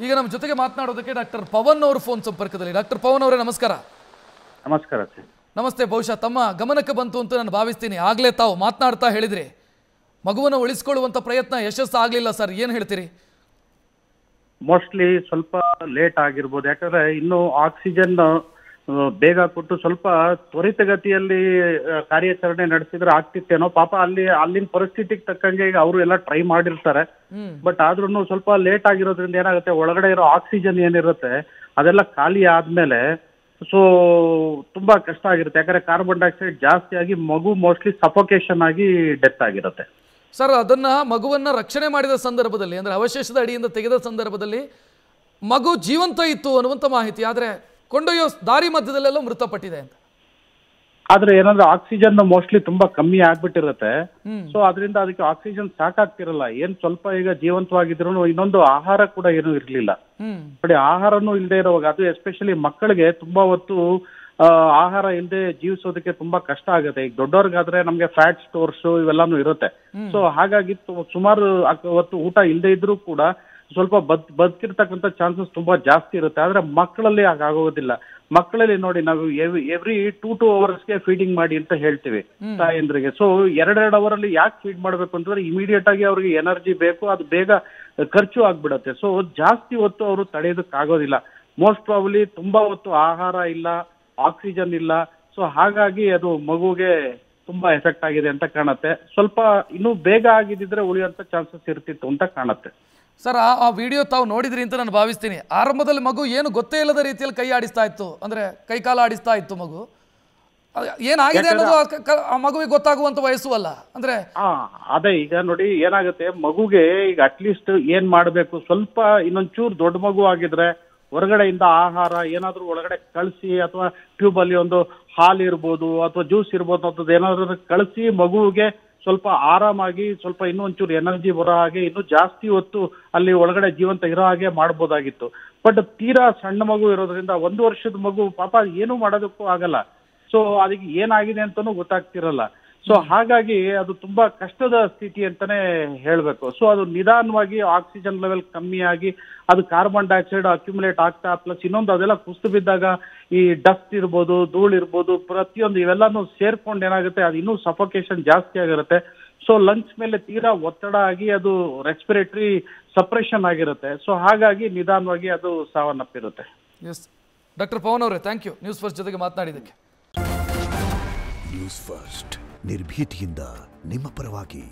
ಈಗ ನಮ್ಮ ಜೊತೆಗೆ ಮಾತನಾಡೋದಕ್ಕೆ ಡಾಕ್ಟರ್ ಪವನ್ ಅವರು ಫೋನ್ ಸಂಪರ್ಕದಲ್ಲಿ. ಡಾಕ್ಟರ್ ಪವನ್ ಅವರೇ ನಮಸ್ಕಾರ. ನಮಸ್ಕಾರ ಸರ್. ನಮಸ್ತೆ. ಬಹುಶಃ ತಮ್ಮ ಗಮನಕ್ಕೆ ಬಂತು ಅಂತ ನಾನು ಭಾವಿಸ್ತೀನಿ. ಆಗಲೇ ತಾವು ಮಾತನಾಡ್ತಾ ಹೇಳಿದ್ರಿ ಮಗುವನ್ನು ಉಳಿಸಿಕೊಳ್ಳುವಂಥ ಪ್ರಯತ್ನ ಯಶಸ್ಸು ಆಗಲಿಲ್ಲ ಸರ್, ಏನು ಹೇಳ್ತೀರಿ? ಮೋಸ್ಟ್ಲಿ ಸ್ವಲ್ಪ ಲೇಟ್ ಆಗಿರ್ಬೋದು, ಯಾಕಂದ್ರೆ ಇನ್ನು ಆಕ್ಸಿಜನ್ ಬೇಗ ಕೊಟ್ಟು ಸ್ವಲ್ಪ ತ್ವರಿತಗತಿಯಲ್ಲಿ ಕಾರ್ಯಾಚರಣೆ ನಡೆಸಿದ್ರೆ ಆಗ್ತಿತ್ತೇನೋ. ಪಾಪ ಅಲ್ಲಿನ ಪರಿಸ್ಥಿತಿಗೆ ತಕ್ಕಂಗೆ ಈಗ ಅವರು ಎಲ್ಲ ಟ್ರೈ ಮಾಡಿರ್ತಾರೆ. ಬಟ್ ಆದ್ರೂ ಸ್ವಲ್ಪ ಲೇಟ್ ಆಗಿರೋದ್ರಿಂದ ಏನಾಗುತ್ತೆ, ಒಳಗಡೆ ಇರೋ ಆಕ್ಸಿಜನ್ ಏನಿರುತ್ತೆ ಅದೆಲ್ಲ ಖಾಲಿ ಆದ್ಮೇಲೆ ಸೊ ತುಂಬಾ ಕಷ್ಟ ಆಗಿರುತ್ತೆ. ಯಾಕಂದ್ರೆ ಕಾರ್ಬನ್ ಡೈಆಕ್ಸೈಡ್ ಜಾಸ್ತಿ ಆಗಿ ಮಗು ಮೋಸ್ಟ್ಲಿ ಸಫೋಕೇಶನ್ ಆಗಿ ಡೆತ್ ಆಗಿರುತ್ತೆ. ಸರ್, ಅದನ್ನ ಮಗುವನ್ನ ರಕ್ಷಣೆ ಮಾಡಿದ ಸಂದರ್ಭದಲ್ಲಿ, ಅಂದ್ರೆ ಅವಶೇಷದ ಅಡಿಯಿಂದ ತೆಗೆದ ಸಂದರ್ಭದಲ್ಲಿ ಮಗು ಜೀವಂತ ಇತ್ತು ಅನ್ನುವಂಥ ಮಾಹಿತಿ, ಆದ್ರೆ ಕೊಂಡೊಯ್ಯೋ ದಾರಿ ಮಧ್ಯದಲ್ಲೆಲ್ಲ ಮೃತಪಟ್ಟಿದೆ ಅಂತ. ಆದ್ರೆ ಏನಂದ್ರೆ ಆಕ್ಸಿಜನ್ ಮೋಸ್ಟ್ಲಿ ತುಂಬಾ ಕಮ್ಮಿ ಆಗ್ಬಿಟ್ಟಿರುತ್ತೆ. ಸೊ ಅದರಿಂದ ಅದಕ್ಕೆ ಆಕ್ಸಿಜನ್ ಸಾಕಾಗ್ತಿರಲ್ಲ. ಏನ್ ಸ್ವಲ್ಪ ಈಗ ಜೀವಂತವಾಗಿದ್ರು ಇನ್ನೊಂದು ಆಹಾರ ಕೂಡ ಏನು ಇರ್ಲಿಲ್ಲ. ಬಟ್ ಆಹಾರನೂ ಇಲ್ಲದೆ ಇರುವಾಗ, ಅದು ಎಸ್ಪೆಷಲಿ ಮಕ್ಕಳಿಗೆ ತುಂಬಾ ಹೊತ್ತು ಆಹಾರ ಇಲ್ಲದೆ ಜೀವಿಸೋದಕ್ಕೆ ತುಂಬಾ ಕಷ್ಟ ಆಗುತ್ತೆ. ಈಗ ದೊಡ್ಡವ್ರಿಗಾದ್ರೆ ನಮ್ಗೆ ಫ್ಯಾಟ್ ಸ್ಟೋರ್ಸ್ ಇವೆಲ್ಲಾನು ಇರುತ್ತೆ. ಸೊ ಹಾಗಾಗಿ ಸುಮಾರು ಹೊತ್ತು ಊಟ ಇಲ್ಲದೆ ಇದ್ರೂ ಕೂಡ ಸ್ವಲ್ಪ ಬದುಕಿರ್ತಕ್ಕಂಥ ಚಾನ್ಸಸ್ ತುಂಬಾ ಜಾಸ್ತಿ ಇರುತ್ತೆ. ಆದ್ರೆ ಮಕ್ಕಳಲ್ಲಿ ಹಾಗಾಗೋದಿಲ್ಲ. ಮಕ್ಕಳಲ್ಲಿ ನೋಡಿ, ನಾವು ಎವ್ರಿ 2 ಅವರ್ಸ್ಗೆ ಫೀಡಿಂಗ್ ಮಾಡಿ ಅಂತ ಹೇಳ್ತೀವಿ ತಾಯಂದ್ರಿಗೆ. ಸೊ 2 ಅವರ್ ಅಲ್ಲಿ ಯಾಕೆ ಫೀಡ್ ಮಾಡ್ಬೇಕು ಅಂತಂದ್ರೆ ಇಮಿಡಿಯೇಟ್ ಆಗಿ ಅವ್ರಿಗೆ ಎನರ್ಜಿ ಬೇಕು, ಅದು ಬೇಗ ಖರ್ಚು ಆಗ್ಬಿಡತ್ತೆ. ಸೊ ಜಾಸ್ತಿ ಹೊತ್ತು ಅವರು ತಡೆಯೋದಕ್ಕಾಗೋದಿಲ್ಲ. ಮೋಸ್ಟ್ ಪ್ರಾಬಲಿ ತುಂಬಾ ಹೊತ್ತು ಆಹಾರ ಇಲ್ಲ, ಆಕ್ಸಿಜನ್ ಇಲ್ಲ. ಸೊ ಹಾಗಾಗಿ ಅದು ಮಗುಗೆ ತುಂಬಾ ಎಫೆಕ್ಟ್ ಆಗಿದೆ ಅಂತ ಕಾಣುತ್ತೆ. ಸ್ವಲ್ಪ ಇನ್ನೂ ಬೇಗ ಆಗಿದ್ರೆ ಉಳಿಯುವಂತ ಚಾನ್ಸಸ್ ಇರ್ತಿತ್ತು ಅಂತ ಕಾಣುತ್ತೆ. ಸರ್, ಆ ವಿಡಿಯೋ ತಾವು ನೋಡಿದ್ರಿ ಅಂತ ನಾನು ಭಾವಿಸ್ತೀನಿ. ಆರಂಭದಲ್ಲಿ ಮಗು ಏನು ಗೊತ್ತೇ ಇಲ್ಲದ ರೀತಿಯಲ್ಲಿ ಕೈ ಆಡಿಸ್ತಾ ಇತ್ತು, ಅಂದ್ರೆ ಕೈಕಾಲ ಆಡಿಸ್ತಾ ಇತ್ತು ಮಗು. ಏನಾಗಿದೆ ಅನ್ನೋದು ಆ ಮಗುವಿಗೆ ಗೊತ್ತಾಗುವಂತ ವಯಸ್ಸು ಅಲ್ಲ. ಅಂದ್ರೆ ಅದೇ ಈಗ ನೋಡಿ ಏನಾಗುತ್ತೆ, ಮಗುಗೆ ಈಗ ಅಟ್ಲೀಸ್ಟ್ ಏನ್ ಮಾಡ್ಬೇಕು, ಸ್ವಲ್ಪ ಇನ್ನೊಂಚೂರು ದೊಡ್ಡ ಮಗು ಆಗಿದ್ರೆ ಹೊರಗಡೆಯಿಂದ ಆಹಾರ ಏನಾದ್ರೂ ಒಳಗಡೆ ಕಳಿಸಿ, ಅಥವಾ ಟ್ಯೂಬ್ ಅಲ್ಲಿ ಒಂದು ಹಾಲು ಇರ್ಬೋದು ಅಥವಾ ಜ್ಯೂಸ್ ಇರ್ಬೋದು ಅಂತದ್ದು ಏನಾದ್ರೂ ಕಳಿಸಿ ಮಗುವಿಗೆ ಸ್ವಲ್ಪ ಆರಾಮಾಗಿ, ಸ್ವಲ್ಪ ಇನ್ನೂ ಒಂಚೂರು ಎನರ್ಜಿ ಬರೋ ಹಾಗೆ, ಇನ್ನೂ ಜಾಸ್ತಿ ಹೊತ್ತು ಅಲ್ಲಿ ಒಳಗಡೆ ಜೀವಂತ ಇರೋ ಹಾಗೆ ಮಾಡ್ಬೋದಾಗಿತ್ತು. ಬಟ್ ತೀರಾ ಸಣ್ಣ ಮಗು ಇರೋದ್ರಿಂದ, 1 ವರ್ಷದ ಮಗು ಪಾಪ ಏನೂ ಮಾಡೋದಕ್ಕೂ ಆಗಲ್ಲ. ಸೊ ಅದಕ್ಕೆ ಏನಾಗಿದೆ ಅಂತಾನೂ ಗೊತ್ತಾಗ್ತಿರಲ್ಲ. ಸೊ ಹಾಗಾಗಿ ಅದು ತುಂಬಾ ಕಷ್ಟದ ಸ್ಥಿತಿ ಅಂತಾನೆ ಹೇಳ್ಬೇಕು. ಸೊ ಅದು ನಿಧಾನವಾಗಿ ಆಕ್ಸಿಜನ್ ಲೆವೆಲ್ ಕಮ್ಮಿ ಆಗಿ ಅದು ಕಾರ್ಬನ್ ಡೈಆಕ್ಸೈಡ್ ಅಕ್ಯುಮುಲೇಟ್ ಆಗ್ತಾ, ಪ್ಲಸ್ ಇನ್ನೊಂದು ಅದೆಲ್ಲ ಕುಸಿದು ಬಿದ್ದಾಗ ಈ ಡಸ್ಟ್ ಇರ್ಬೋದು, ಧೂಳು ಇರ್ಬೋದು, ಪ್ರತಿಯೊಂದು ಇವೆಲ್ಲಾನು ಸೇರ್ಕೊಂಡು ಏನಾಗುತ್ತೆ, ಅದು ಇನ್ನೂ ಸಫೋಕೇಶನ್ ಜಾಸ್ತಿ ಆಗಿರುತ್ತೆ. ಸೊ ಲಂಗ್ಸ್ ಮೇಲೆ ತೀರಾ ಒತ್ತಡ ಆಗಿ ಅದು ರೆಸ್ಪಿರೇಟರಿ ಸಪ್ರೆಷನ್ ಆಗಿರುತ್ತೆ. ಸೊ ಹಾಗಾಗಿ ನಿಧಾನವಾಗಿ ಅದು ಸಾವನ್ನಪ್ಪಿರುತ್ತೆ. ಎಸ್ ಡಾಕ್ಟರ್ ಪವನ್ ಅವರೇ, ಥ್ಯಾಂಕ್ ಯು ನ್ಯೂಸ್ ಫಸ್ಟ್ ಜೊತೆಗೆ ಮಾತನಾಡಿದ್ದಕ್ಕೆ. ನ್ಯೂಸ್ ಫಸ್ಟ್ ನಿರ್ಭೀತಿಯಿಂದ ನಿಮ್ಮ ಪರವಾಗಿ.